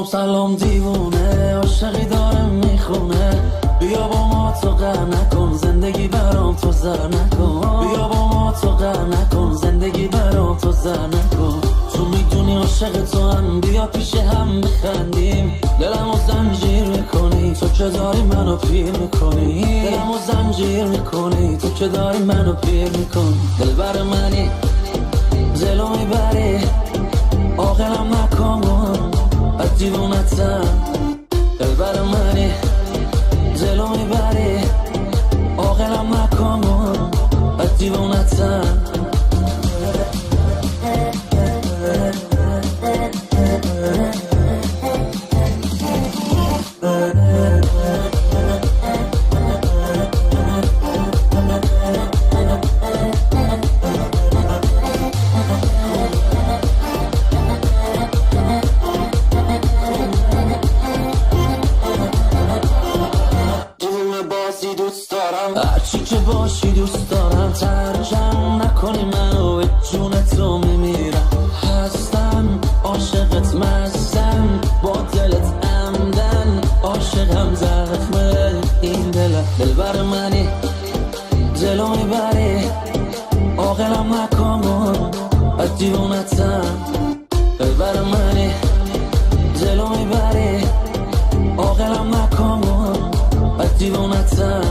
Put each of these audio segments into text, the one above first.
سلام سلام دیوونه، عاشقی داره میخونه. بیا با ما تو قهر نکن، زندگی برام تو زر نکن. بیا با ما تو قهر نکن، زندگی برام تو زر نکن. تو میدونی عاشق تو هم، بیا پیش هم بخندیم. دلمو زنجیر میکنی تو که داری منو پیر میکنی. دلمو زنجیر میکنی تو که داری منو پیر میکنی. دلبر منی جلو میبری، عاقلم نکن از دیوونتم. دلبر منی جلو میبری، عاقلم نکن از دیوونتم. دوست دارم هرچی که باشی، دوست دارم ترجم نکنی منو، به جون تو میمیرم. هستم عاشقت، مستم با دلت عمدن، عاشقم زخم این دلم. دلبر منی جلو میبری، عاقلم نکن از دیوونتم. دلبر منی جلو میبری، عاقلم نکن از دیوونتم.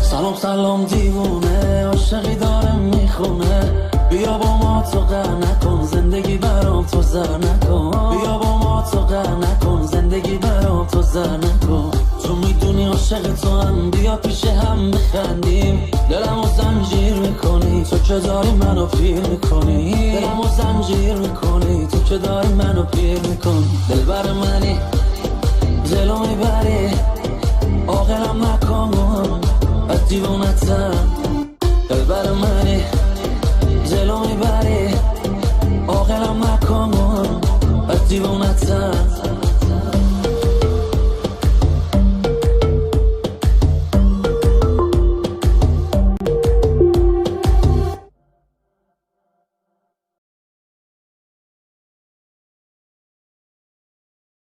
سلام سلام دیوونه، عاشقی داره میخونه. بیا با ما تو قهر نکن، زندگی برام تو زر نکن. بیا با ما تو قهر نکن، زندگی برام تو زر نکن. تو میدونی عاشق تو هم، بیا پیش هم بخندیم. دلمو زنجیر میکنی تو که داری منو پیر میکنی. دلمو زنجیر میکنی تو که داری منو پیر میکنی. دلبر منی جلو میبری، عاقلم نکن از دیوونتم.